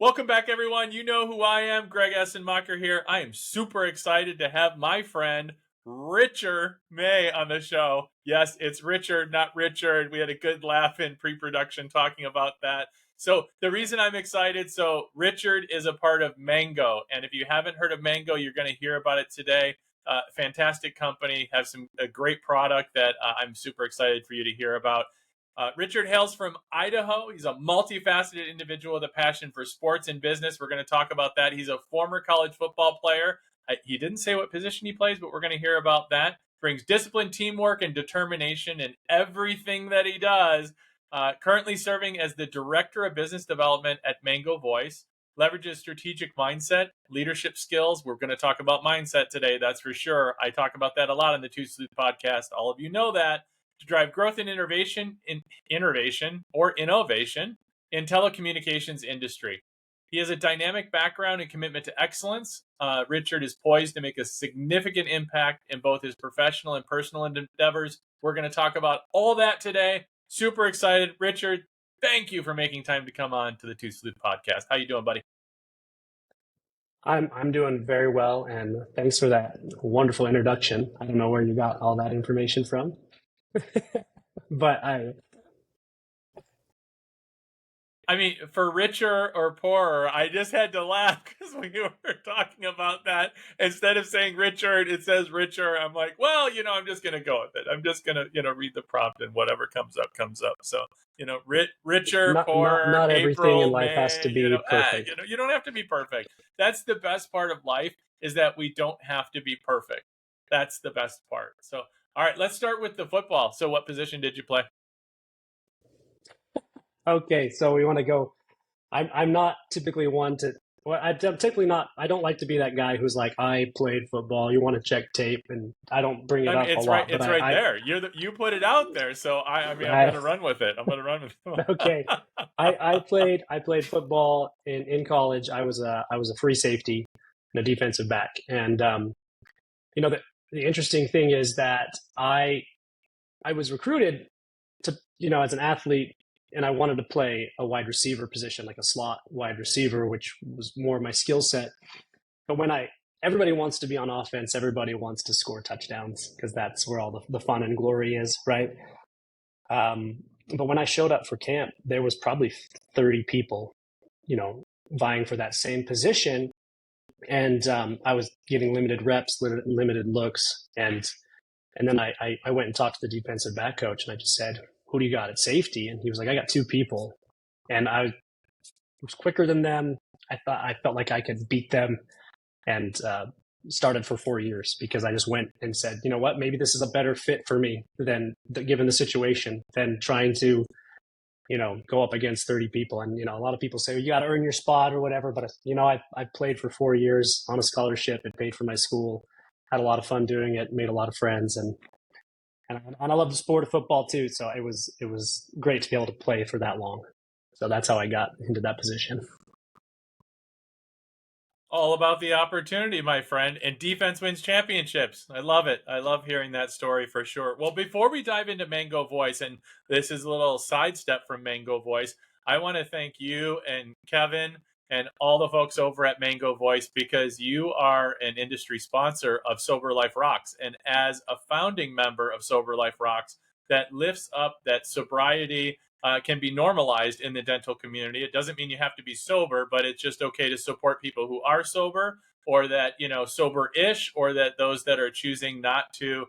Welcome back, everyone. You know who I am, Greg Essenmacher here. I am super excited to have my friend Richard May on the show. Yes, it's Richard, not Richard. We had a good laugh in pre-production talking about that. So the reason I'm excited, Richard is a part of Mango. And if you haven't heard of Mango, you're going to hear about it today. Fantastic company, have a great product that I'm super excited for you to hear about. Richard hails from Idaho. He's a multifaceted individual with a passion for sports and business. We're going to talk about that. He's a former college football player. He didn't say what position he plays, but we're going to hear about that. Brings discipline, teamwork, and determination in everything that he does. Currently serving as the Director of Business Development at Mango Voice. Leverages strategic mindset, leadership skills. We're going to talk about mindset today, that's for sure. I talk about that a lot on the Two Sleuth podcast. All of you know that. To drive growth and innovation in telecommunications industry. He has a dynamic background and commitment to excellence. Richard is poised to make a significant impact in both his professional and personal endeavors. We're going to talk about all that today. Super excited. Richard, thank you for making time to come on to the Two Sleuth podcast. How you doing, buddy? I'm doing very well, and thanks for that wonderful introduction. I don't know where you got all that information from. But I mean, for richer or poorer, I just had to laugh because when you were talking about that, instead of saying Richard, it says richer. I'm like, well, I'm just going to go with it. I'm just going to, read the prompt and whatever comes up, comes up. So, richer, poorer, not April, everything in life May, has to be perfect. You don't have to be perfect. That's the best part of life, is that we don't have to be perfect. That's the best part. So, all right, let's start with the football. So what position did you play? Okay, so we want to go. I'm not typically one to. Well, I'm typically not. I don't like to be that guy who's like, I played football. You want to check tape, and I don't bring it up a lot. It's right there. You put it out there, so I'm going to run with it. I'm going to run with it. Okay, I played football in college. I was a free safety and a defensive back, and the interesting thing is that I was recruited to as an athlete. And I wanted to play a wide receiver position, like a slot wide receiver, which was more my skill set. But everybody wants to be on offense, everybody wants to score touchdowns because that's where all the fun and glory is, right? But when I showed up for camp, there was probably 30 people, vying for that same position. And I was getting limited reps, limited looks. And then I went and talked to the defensive back coach, and I just said, who do you got at safety? And he was like, I got two people. And I was quicker than them. I felt like I could beat them, and started for 4 years because I just went and said, you know what, maybe this is a better fit for me given the situation than trying to, go up against 30 people. And, a lot of people say, well, you got to earn your spot or whatever. But, I played for 4 years on a scholarship. It paid for my school, had a lot of fun doing it, made a lot of friends, and I love the sport of football too. So it was great to be able to play for that long. So that's how I got into that position. All about the opportunity, my friend. And defense wins championships. I love it. I love hearing that story for sure. Well, before we dive into Mango Voice, and this is a little sidestep from Mango Voice, I want to thank you and Kevin and all the folks over at Mango Voice, because you are an industry sponsor of Sober Life Rocks. And as a founding member of Sober Life Rocks, that lifts up that sobriety can be normalized in the dental community. It doesn't mean you have to be sober, but it's just okay to support people who are sober, or that, sober-ish, or that those that are choosing not to,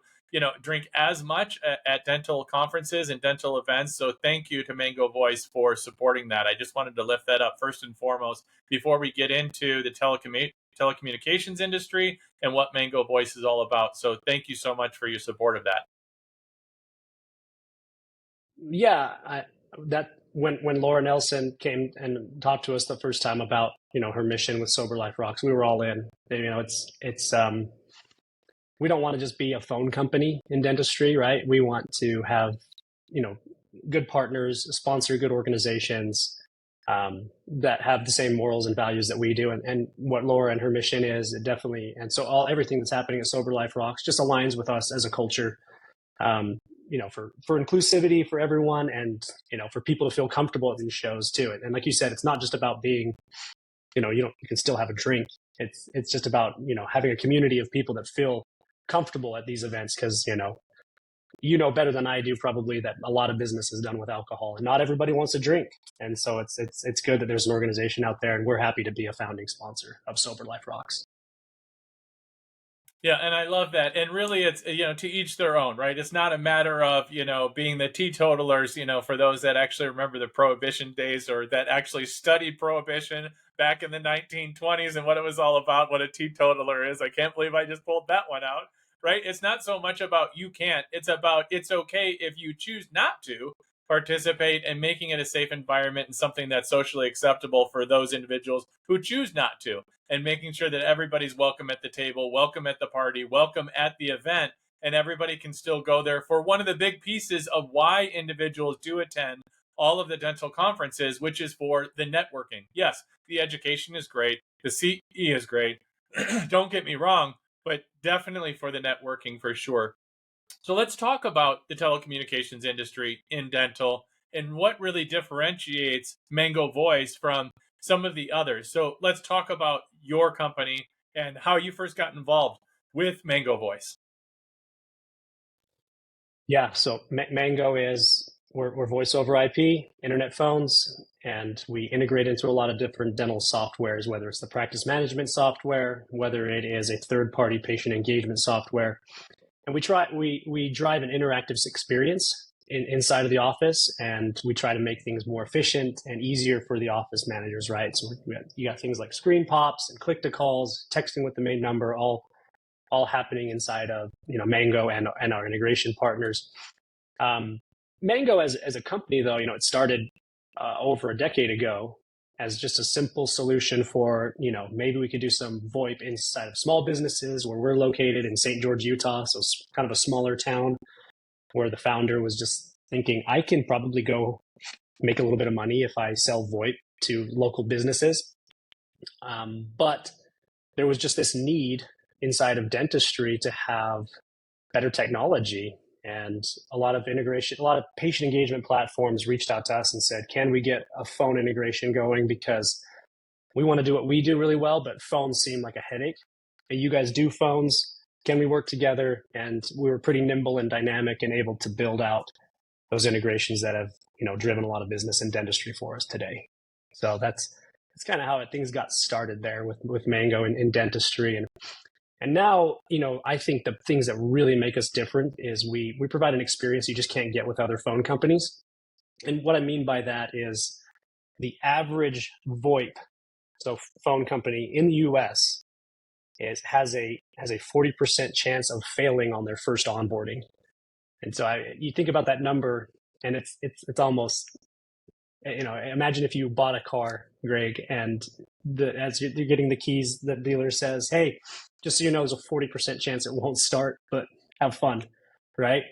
drink as much at dental conferences and dental events. So thank you to Mango Voice for supporting that. I just wanted to lift that up first and foremost before we get into the telecommunications industry and what Mango Voice is all about. So thank you so much for your support of that. Yeah, when Laura Nelson came and talked to us the first time about her mission with Sober Life Rocks, we were all in. It's we don't want to just be a phone company in dentistry, right? We want to have, good partners, sponsor good organizations that have the same morals and values that we do. And what Laura and her mission is, it definitely, and so everything that's happening at Sober Life Rocks just aligns with us as a culture, for inclusivity for everyone, and, for people to feel comfortable at these shows too. And like you said, it's not just about being you can still have a drink. It's just about, having a community of people that feel comfortable at these events, because better than I do probably that a lot of business is done with alcohol, and not everybody wants to drink. And so it's good that there's an organization out there, and we're happy to be a founding sponsor of Sober Life Rocks. Yeah, and I love that. And really, it's, to each their own, right? It's not a matter of, being the teetotalers, for those that actually remember the Prohibition days, or that actually studied Prohibition back in the 1920s and what it was all about, what a teetotaler is. I can't believe I just pulled that one out, right? It's not so much about you can't, it's about it's okay if you choose not to participate, and making it a safe environment and something that's socially acceptable for those individuals who choose not to, and making sure that everybody's welcome at the table, welcome at the party, welcome at the event, and everybody can still go there for one of the big pieces of why individuals do attend all of the dental conferences, which is for the networking. Yes, the education is great, the CE is great, don't get me wrong, but definitely for the networking for sure. So let's talk about the telecommunications industry in dental and what really differentiates Mango Voice from some of the others. So let's talk about your company and how you first got involved with Mango Voice. Yeah, so Mango is we're voice over IP, internet phones, and we integrate into a lot of different dental softwares, whether it's the practice management software, whether it is a third-party patient engagement software. And we drive an interactive experience inside of the office, and we try to make things more efficient and easier for the office managers, right? So you got things like screen pops and click to calls, texting with the main number, all happening inside of Mango and our integration partners. Mango as a company, though, it started over a decade ago as just a simple solution for, maybe we could do some VoIP inside of small businesses, where we're located in St. George, Utah. So it's kind of a smaller town, where the founder was just thinking, I can probably go make a little bit of money if I sell VoIP to local businesses. But there was just this need inside of dentistry to have better technology. And a lot of integration, a lot of patient engagement platforms reached out to us and said, can we get a phone integration going? Because we want to do what we do really well, but phones seem like a headache. And you guys do phones. Can we work together? And we were pretty nimble and dynamic and able to build out those integrations that have, driven a lot of business in dentistry for us today. So that's kind of how things got started there with Mango in dentistry. And now, I think the things that really make us different is we provide an experience you just can't get with other phone companies. And what I mean by that is the average VoIP, so phone company in the US, has a 40% chance of failing on their first onboarding. And so you think about that number, and it's almost, imagine if you bought a car, Greg, and as you're getting the keys, the dealer says, hey, just so you know, there's a 40% chance it won't start, but have fun, right?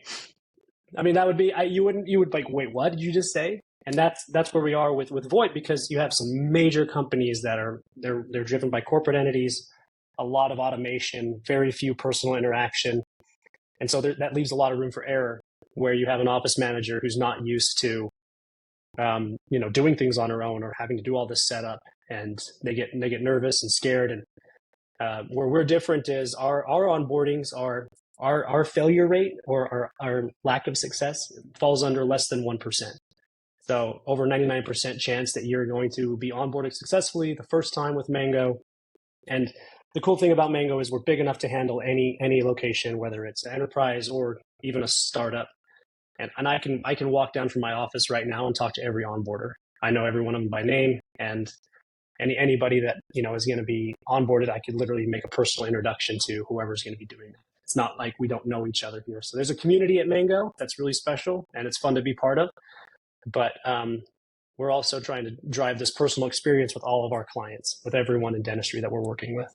I mean, that would be, you would like, wait, what did you just say? And that's where we are with VoIP, because you have some major companies that they're driven by corporate entities, a lot of automation, very few personal interaction. And so that leaves a lot of room for error, where you have an office manager who's not used to doing things on her own, or having to do all this setup, and they get nervous and scared. And where we're different is our onboardings our failure rate, or our lack of success, falls under less than 1%. So over 99% chance that you're going to be onboarded successfully the first time with Mango. And the cool thing about Mango is we're big enough to handle any location, whether it's an enterprise or even a startup. And I can walk down from my office right now and talk to every onboarder. I know every one of them by name, and anybody that is going to be onboarded, I could literally make a personal introduction to whoever's going to be doing that. It's not like we don't know each other here. So there's a community at Mango that's really special, and it's fun to be part of. But we're also trying to drive this personal experience with all of our clients, with everyone in dentistry that we're working with.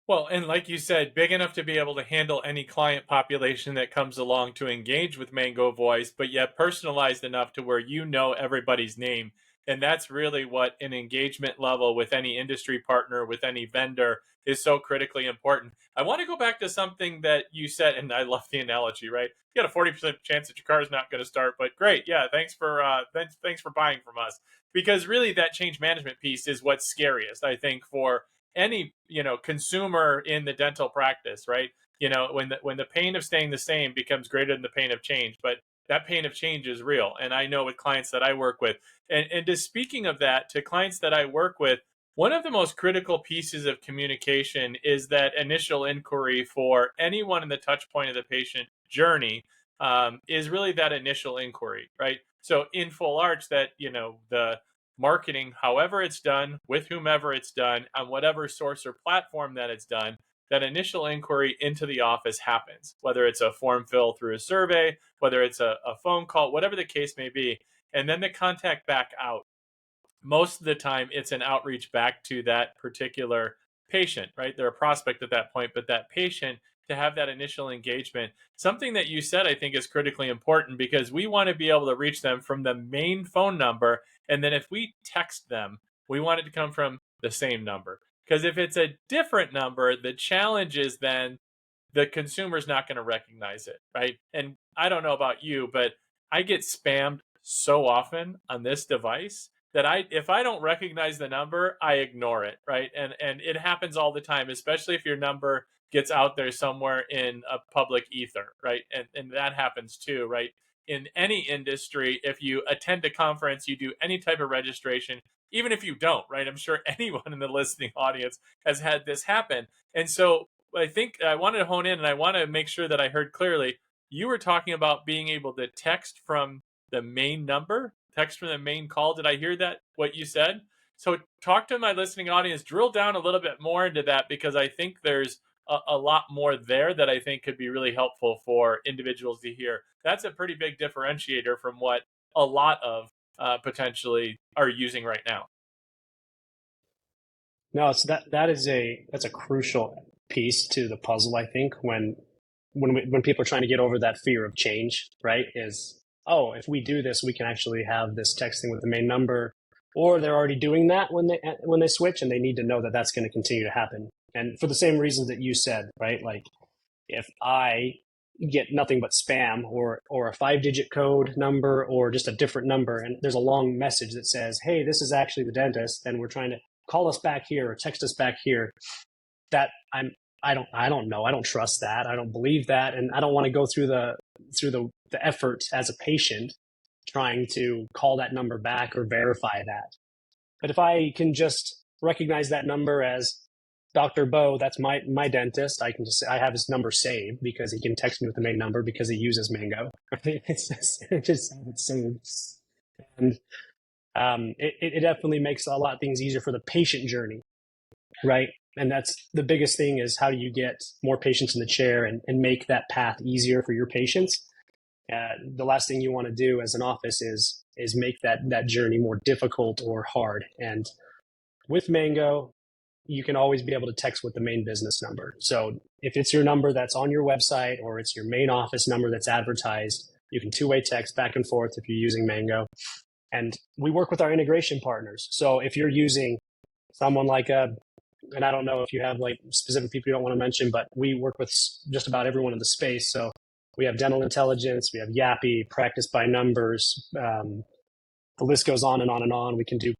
Well, and like you said, big enough to be able to handle any client population that comes along to engage with Mango Voice, but yet personalized enough to where everybody's name. And that's really what an engagement level with any industry partner, with any vendor, is so critically important. I want to go back to something that you said, and I love the analogy, right? You got a 40% chance that your car is not going to start, but great. Yeah, thanks for buying from us. Because really that change management piece is what's scariest, I think, for any, consumer in the dental practice, right? When the pain of staying the same becomes greater than the pain of change, but that pain of change is real. And I know with clients that I work with, and just speaking of that, to clients that I work with, one of the most critical pieces of communication is that initial inquiry for anyone in the touch point of the patient journey, is really that initial inquiry, right? So in full arch, that the marketing, however it's done, with whomever it's done, on whatever source or platform that it's done, that initial inquiry into the office happens, whether it's a form fill through a survey, whether it's a phone call, whatever the case may be, and then the contact back out. Most of the time it's an outreach back to that particular patient, right? They're a prospect at that point, but that patient, to have that initial engagement, something that you said I think is critically important, because we want to be able to reach them from the main phone number. And then if we text them, we want it to come from the same number. Because if it's a different number, the challenge is then the consumer's not going to recognize it, right? And I don't know about you, but I get spammed so often on this device that if I don't recognize the number, I ignore it, right? And it happens all the time, especially if your number gets out there somewhere in a public ether, right? And that happens too, right? In any industry, if you attend a conference, you do any type of registration, even if you don't, right? I'm sure anyone in the listening audience has had this happen. And so I think I wanted to hone in, and I want to make sure that I heard clearly. You were talking about being able to text from the main number, text from the main call. Did I hear that, what you said? So talk to my listening audience, drill down a little bit more into that, because I think there's a lot more there that I think could be really helpful for individuals to hear. That's a pretty big differentiator from what a lot of potentially are using right now. No, it's that's a crucial piece to the puzzle. I think when people are trying to get over that fear of change, right? Is, oh, if we do this, we can actually have this texting with the main number, or they're already doing that when they switch, and they need to know that that's going to continue to happen. And for the same reasons that you said, right? Like if I get nothing but spam or a 5-digit code number or just a different number, and there's a long message that says, hey, this is actually the dentist, and we're trying to call us back here or text us back here, that I don't know, I don't trust that, I don't believe that, and I don't want to go through the effort as a patient trying to call that number back or verify that. But if I can just recognize that number as Dr. Bo, that's my dentist, I can just say I have his number saved because he can text me with the main number because he uses Mango. It's saved. And it definitely makes a lot of things easier for the patient journey, right? And that's the biggest thing, is how do you get more patients in the chair and make that path easier for your patients? The last thing you want to do as an office is make that journey more difficult or hard. And with Mango, you can always be able to text with the main business number. So if it's your number that's on your website or it's your main office number that's advertised, you can two-way text back and forth if you're using Mango. And we work with our integration partners. So if you're using someone like and I don't know if you have like specific people you don't want to mention, but we work with just about everyone in the space. So we have Dental Intelligence, we have Yappy, Practice by Numbers. The list goes on and on and on. We can do,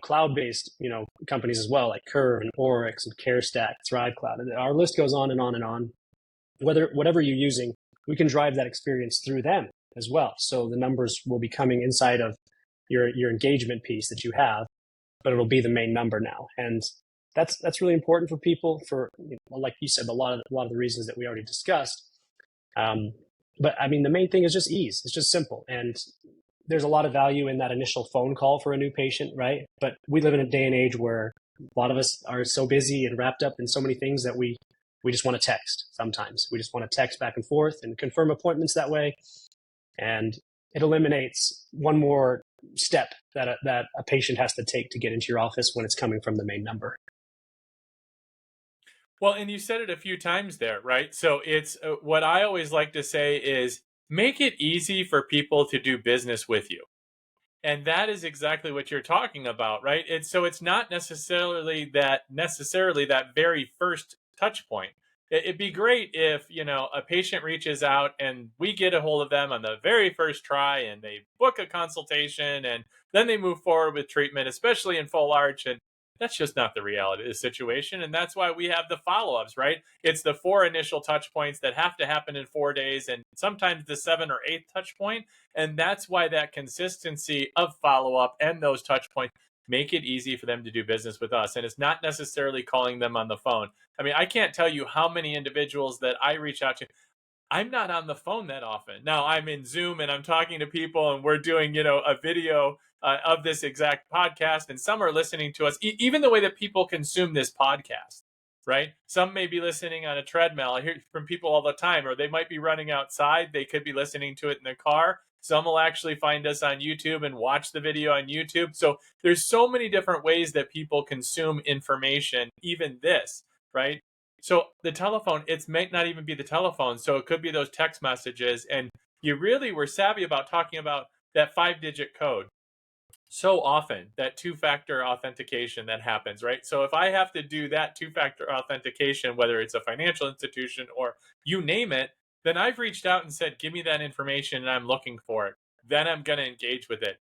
cloud-based, companies as well, like Curve and Oryx and CareStack, ThriveCloud. Our list goes on and on and on. Whatever you're using, we can drive that experience through them as well. So the numbers will be coming inside of your engagement piece that you have, but it'll be the main number now. And that's really important for people for, like you said, a lot of the reasons that we already discussed. But I mean, the main thing is just ease. It's just simple. And there's a lot of value in that initial phone call for a new patient, right? But we live in a day and age where a lot of us are so busy and wrapped up in so many things that we just want to text sometimes. We just want to text back and forth and confirm appointments that way. And it eliminates one more step that a patient has to take to get into your office when it's coming from the main number. Well, and you said it a few times there, right? So it's what I always like to say is make it easy for people to do business with you. And that is exactly what you're talking about, right? It's not necessarily that very first touch point. It'd be great if, a patient reaches out and we get a hold of them on the very first try and they book a consultation and then they move forward with treatment, especially in full arch. And that's just not the reality of the situation. And that's why we have the follow-ups, right? It's the four initial touch points that have to happen in 4 days and sometimes the seven or eighth touch point. And that's why that consistency of follow up and those touch points make it easy for them to do business with us. And it's not necessarily calling them on the phone. I mean, I can't tell you how many individuals that I reach out to. I'm not on the phone that often. Now I'm in Zoom and I'm talking to people and we're doing, a video of this exact podcast. And some are listening to us, even the way that people consume this podcast, right? Some may be listening on a treadmill. I hear from people all the time, or they might be running outside. They could be listening to it in the car. Some will actually find us on YouTube and watch the video on YouTube. So there's so many different ways that people consume information, even this, right? So the telephone, it might not even be the telephone. So it could be those text messages. And you really were savvy about talking about that 5-digit code. So often that two-factor authentication that happens, right? So if I have to do that two-factor authentication, whether it's a financial institution or you name it, then I've reached out and said, give me that information and I'm looking for it. Then I'm going to engage with it.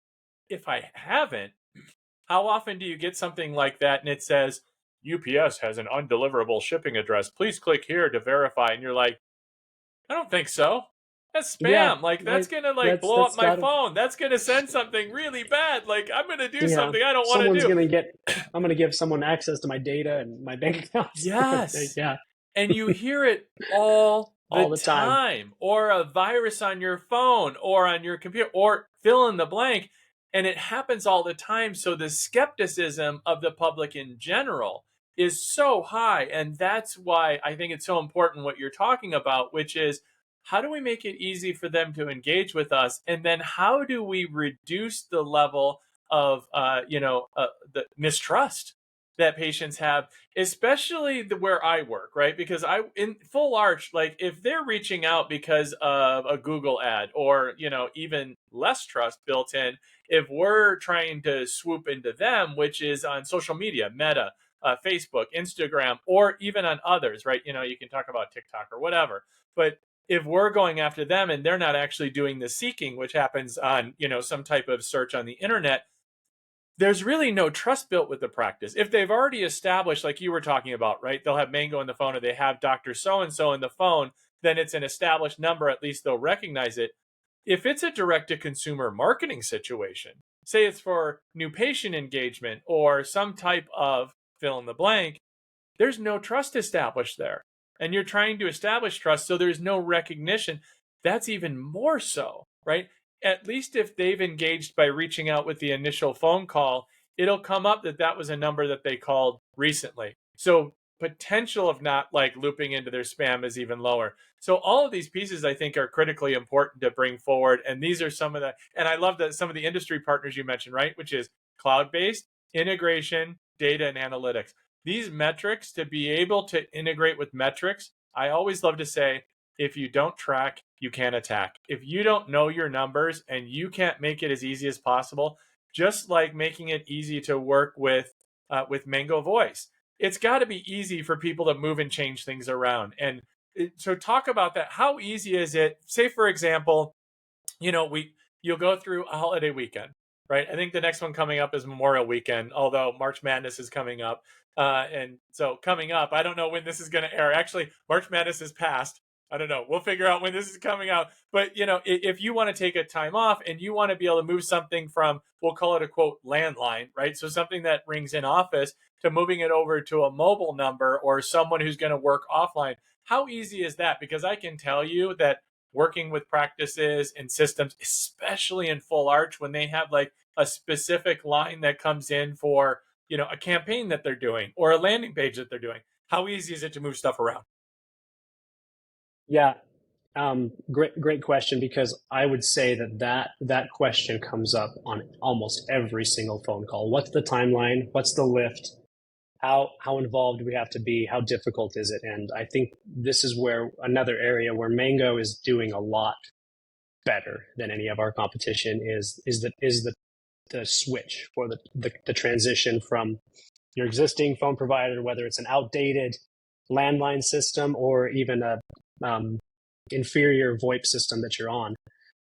If I haven't, how often do you get something like that and it says, UPS has an undeliverable shipping address. Please click here to verify. And you're like, I don't think so. That's Yeah, spam. Like that's gonna blow up that's my gotta, phone. That's gonna send something really bad. Like I'm gonna do yeah. something I don't want to Someone's do. gonna get. I'm gonna give someone access to my data and my bank accounts. Yes. Yeah, And you hear it all the all the time. time, or a virus on your phone or on your computer, or fill in the blank. And it happens all the time. So the skepticism of the public in general is so high. And that's why I think it's so important what you're talking about, which is how do we make it easy for them to engage with us? And then how do we reduce the level of, the mistrust that patients have, especially where I work, right? Because in full arch, like if they're reaching out because of a Google ad or, even less trust built in, if we're trying to swoop into them, which is on social media, Meta, Facebook, Instagram, or even on others, right? You can talk about TikTok or whatever. But if we're going after them and they're not actually doing the seeking, which happens on, some type of search on the internet, there's really no trust built with the practice. If they've already established, like you were talking about, right? They'll have Mango in the phone or they have Dr. So and so in the phone, then it's an established number. At least they'll recognize it. If it's a direct to consumer marketing situation, say it's for new patient engagement or some type of fill in the blank, there's no trust established there. And you're trying to establish trust, so there's no recognition. That's even more so, right? At least if they've engaged by reaching out with the initial phone call, it'll come up that that was a number that they called recently. So potential of not like looping into their spam is even lower. So all of these pieces I think are critically important to bring forward. And these are some of the, and I love that some of the industry partners you mentioned, right? Which is cloud-based, integration, data and analytics. These metrics, to be able to integrate with metrics, I always love to say, if you don't track, you can't attack. If you don't know your numbers and you can't make it as easy as possible, just like making it easy to work with Mango Voice, it's got to be easy for people to move and change things around. And so, talk about that. How easy is it? Say, for example, you'll go through a holiday weekend, right? I think the next one coming up is Memorial Weekend, although March Madness is coming up. And so coming up, I don't know when this is going to air. Actually, March Madness is past. I don't know. We'll figure out when this is coming out. But if you want to take a time off and you want to be able to move something from, we'll call it a quote landline, right? So something that rings in office to moving it over to a mobile number or someone who's going to work offline. How easy is that? Because I can tell you that working with practices and systems, especially in full arch, when they have like a specific line that comes in for, a campaign that they're doing or a landing page that they're doing, how easy is it to move stuff around? Yeah, great question, because I would say that question comes up on almost every single phone call. What's the timeline? What's the lift? How involved do we have to be? How difficult is it? And I think this is where another area where Mango is doing a lot better than any of our competition is the the switch for the transition from your existing phone provider, whether it's an outdated landline system or even a inferior VoIP system that you're on.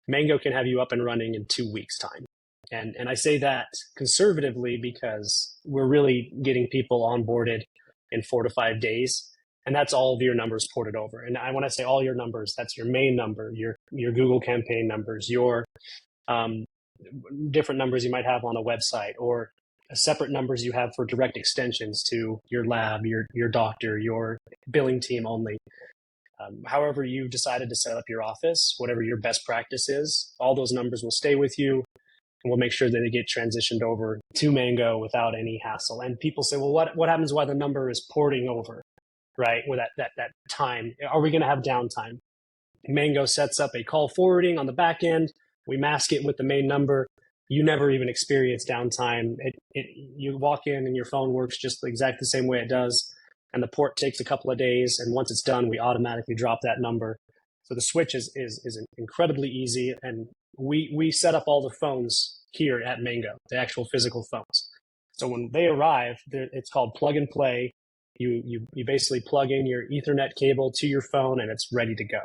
Mango can have you up and running in 2 weeks' time. And I say that conservatively because we're really getting people onboarded in 4 to 5 days. And that's all of your numbers ported over. And when I say all your numbers, that's your main number, your Google campaign numbers, your different numbers you might have on a website, or separate numbers you have for direct extensions to your lab, your doctor, your billing team only. However you've decided to set up your office, whatever your best practice is, all those numbers will stay with you, and we'll make sure that they get transitioned over to Mango without any hassle. And people say, well, what happens while the number is porting over, right? With that time, are we going to have downtime? Mango sets up a call forwarding on the back end. We mask it with the main number. You never even experience downtime. You walk in and your phone works just exactly the same way it does. And the port takes a couple of days. And once it's done, we automatically drop that number. So the switch is incredibly easy. And we set up all the phones here at Mango, the actual physical phones. So when they arrive, it's called plug and play. You basically plug in your Ethernet cable to your phone and it's ready to go.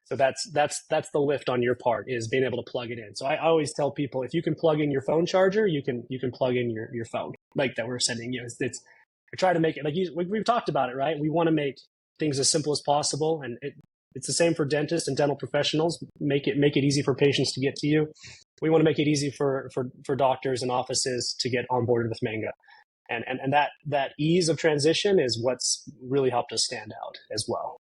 So that's the lift on your part, is being able to plug it in. So I always tell people, if you can plug in your phone charger, you can plug in your phone like that we're sending you. We try to make it we've talked about it, right? We want to make things as simple as possible, and it's the same for dentists and dental professionals. Make it easy for patients to get to you. We want to make it easy for doctors and offices to get onboarded with Mango, and that ease of transition is what's really helped us stand out as well.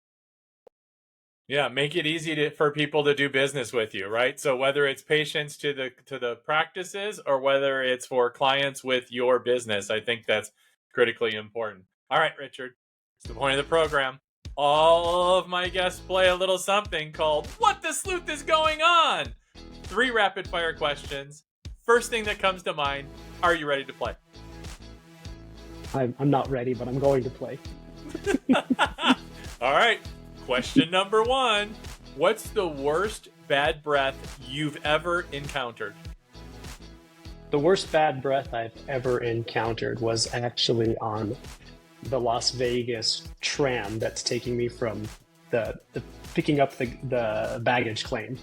Yeah, make it easy for people to do business with you, right? So whether it's patients to the practices or whether it's for clients with your business, I think that's critically important. All right, Richard, it's the point of the program. All of my guests play a little something called What the Sleuth is Going On? 3 rapid fire questions. First thing that comes to mind, are you ready to play? I'm not ready, but I'm going to play. All right. Question number 1. What's the worst bad breath you've ever encountered? The worst bad breath I've ever encountered was actually on the Las Vegas tram that's taking me from the picking up the baggage claim.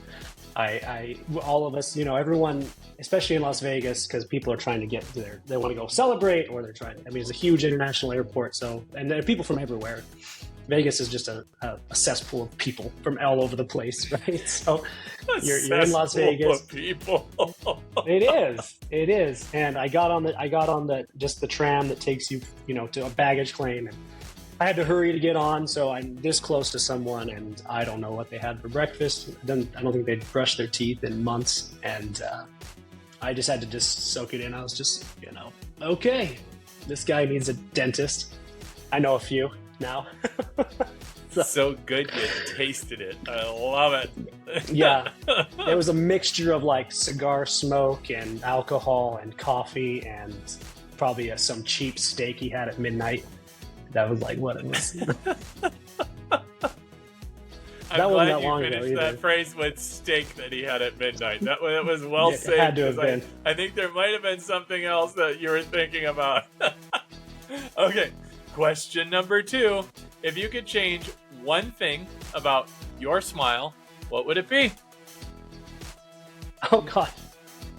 All of us, everyone, especially in Las Vegas, because people are trying to get there. They want to go celebrate, or it's a huge international airport. And there are people from everywhere. Vegas is just a cesspool of people from all over the place, right? So you're in Las Vegas. People. It is. And I got on the tram that takes you, to a baggage claim, and I had to hurry to get on. So I'm this close to someone, and I don't know what they had for breakfast. I don't think they'd brushed their teeth in months, and I just had to soak it in. I was just, okay, this guy needs a dentist. I know a few now. So good you tasted it. I love it. Yeah. It was a mixture of like cigar smoke and alcohol and coffee and probably some cheap steak he had at midnight. That was like what it was. I'm glad you finished that phrase with steak that he had at midnight. That was well said. It had to have been. I think there might have been something else that you were thinking about. Okay. Question number 2. If you could change one thing about your smile, what would it be? Oh, God.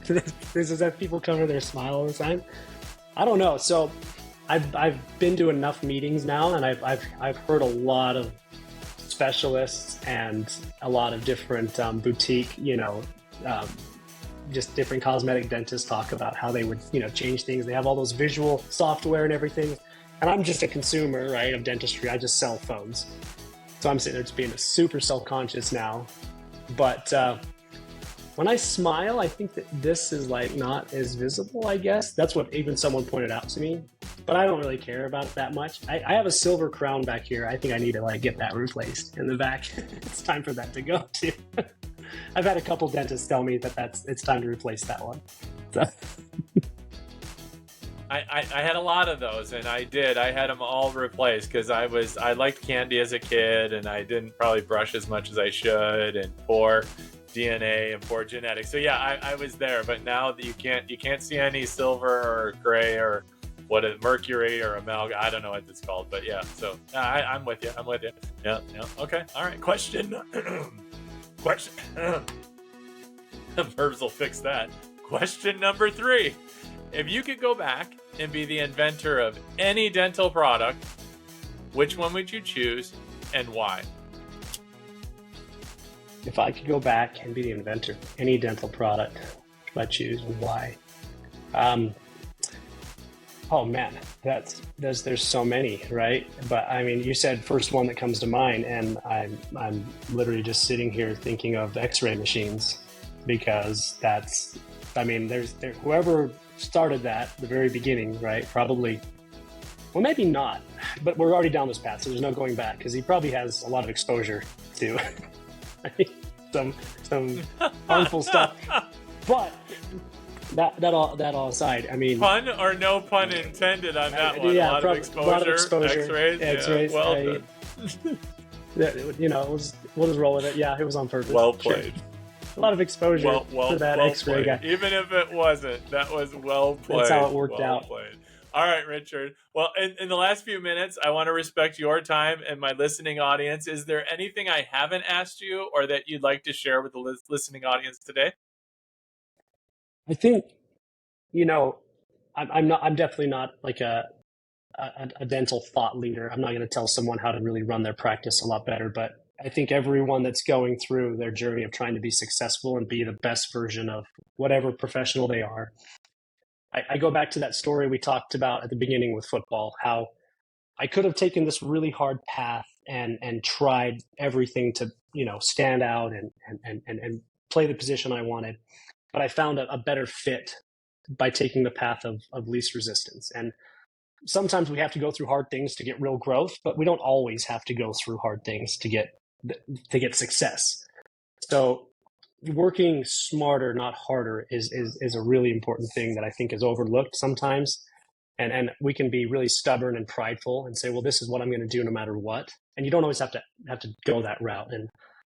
This is that people cover their smile all the time. I don't know. So I've been to enough meetings now, and I've heard a lot of specialists and a lot of different boutique, just different cosmetic dentists talk about how they would, change things. They have all those visual software and everything. And I'm just a consumer, right, of dentistry. I just sell phones. So I'm sitting there just being super self-conscious now. But when I smile, I think that this is like not as visible, I guess. That's what even someone pointed out to me. But I don't really care about it that much. I have a silver crown back here. I think I need to get that replaced in the back. It's time for that to go too. I've had a couple dentists tell me that it's time to replace that one. So. I had a lot of those, and I had them all replaced because I liked candy as a kid, and I didn't probably brush as much as I should, and pour DNA and for genetics. So yeah, I was there, but now that you can't see any silver or gray or what is mercury or amalgam. I don't know what it's called, but yeah. So I'm with you. I'm with you. Yeah, yeah. Okay. All right. Question. Question. Verbs will fix that. Question number 3. If you could go back and be the inventor of any dental product, which one would you choose and why? If I could go back and be the inventor of any dental product, would I choose and why? Oh man, there's so many, right? But I mean, you said first one that comes to mind, and I'm literally just sitting here thinking of X-ray machines, because that's, I mean, there's whoever started that the very beginning, right? Probably, well, maybe not, but we're already down this path, so there's no going back, because he probably has a lot of exposure to some harmful stuff. But that all aside, I mean, pun or no pun intended on that one. Yeah, a lot of exposure. X-rays. X-rays. Yeah, well done. You know, we'll just roll with it. Yeah, it was on purpose. Well played. Sure. A lot of exposure for that X-ray guy. Even if it wasn't, that was well played. That's how it worked out. Played. All right, Richard. Well, in the last few minutes, I want to respect your time and my listening audience. Is there anything I haven't asked you or that you'd like to share with the listening audience today? I think, you know, I'm definitely not like a dental thought leader. I'm not going to tell someone how to really run their practice a lot better, but I think everyone that's going through their journey of trying to be successful and be the best version of whatever professional they are. I go back to that story we talked about at the beginning with football, how I could have taken this really hard path and tried everything to, you know, stand out and play the position I wanted. But I found a better fit by taking the path of least resistance. And sometimes we have to go through hard things to get real growth, but we don't always have to go through hard things to get success. So working smarter, not harder, is a really important thing that I think is overlooked sometimes. And we can be really stubborn and prideful and say, well, this is what I'm going to do no matter what. And you don't always have to go that route. And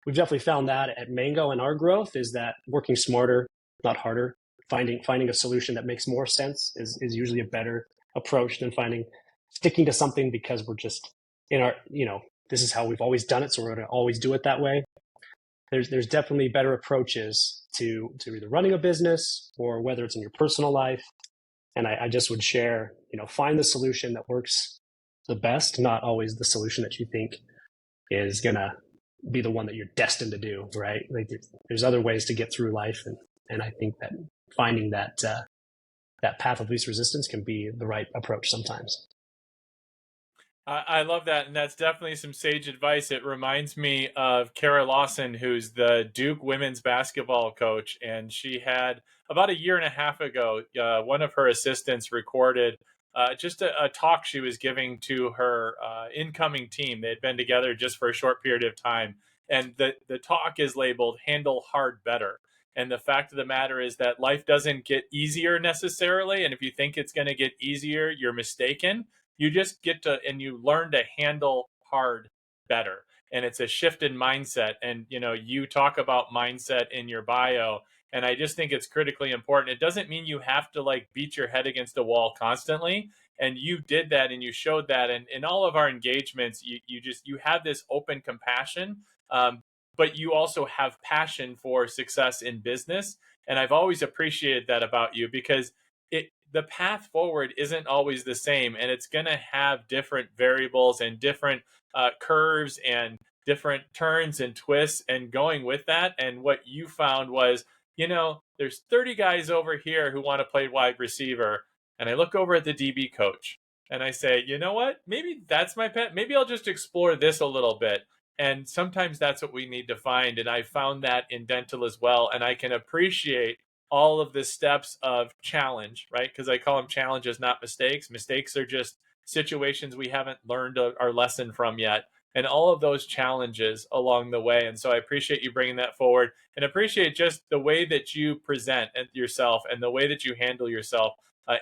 we've definitely found that at Mango and our growth, is that working smarter, not harder, finding a solution that makes more sense is usually a better approach than sticking to something because we're just in our, you know, this is how we've always done it, so we're going to always do it that way. There's definitely better approaches to either running a business or whether it's in your personal life. And I just would share, you know, find the solution that works the best, not always the solution that you think is going to be the one that you're destined to do, right? Like there's other ways to get through life. And I think that finding that path of least resistance can be the right approach sometimes. I love that, and that's definitely some sage advice. It reminds me of Kara Lawson, who's the Duke women's basketball coach, and she had, about a year and a half ago, one of her assistants recorded just a talk she was giving to her incoming team. They had been together just for a short period of time, and the talk is labeled "Handle Hard Better." And the fact of the matter is that life doesn't get easier necessarily, and if you think it's going to get easier, you're mistaken. You just get to, and you learn to handle hard better. And it's a shift in mindset. And, you know, you talk about mindset in your bio, and I just think it's critically important. It doesn't mean you have to like beat your head against a wall constantly. And you did that and you showed that. And in all of our engagements, you have this open compassion, but you also have passion for success in business. And I've always appreciated that about you, because the path forward isn't always the same, and it's going to have different variables and different curves and different turns and twists, and going with that. And what you found was, you know, there's 30 guys over here who want to play wide receiver, and I look over at the DB coach and I say, you know what, maybe that's my pet, maybe I'll just explore this a little bit. And sometimes that's what we need to find, and I found that in dental as well. And I can appreciate all of the steps of challenge, right? Because I call them challenges, not mistakes. Mistakes are just situations we haven't learned our lesson from yet, and all of those challenges along the way. And so I appreciate you bringing that forward, and appreciate just the way that you present yourself and the way that you handle yourself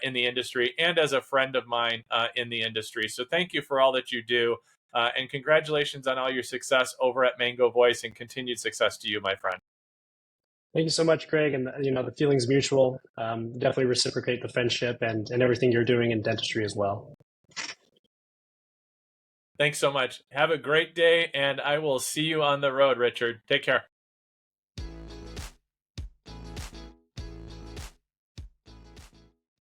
in the industry, and as a friend of mine in the industry. So thank you for all that you do, and congratulations on all your success over at Mango Voice, and continued success to you, my friend. Thank you so much, Greg. And the feeling's mutual. Definitely reciprocate the friendship and everything you're doing in dentistry as well. Thanks so much. Have a great day, and I will see you on the road, Richard. Take care.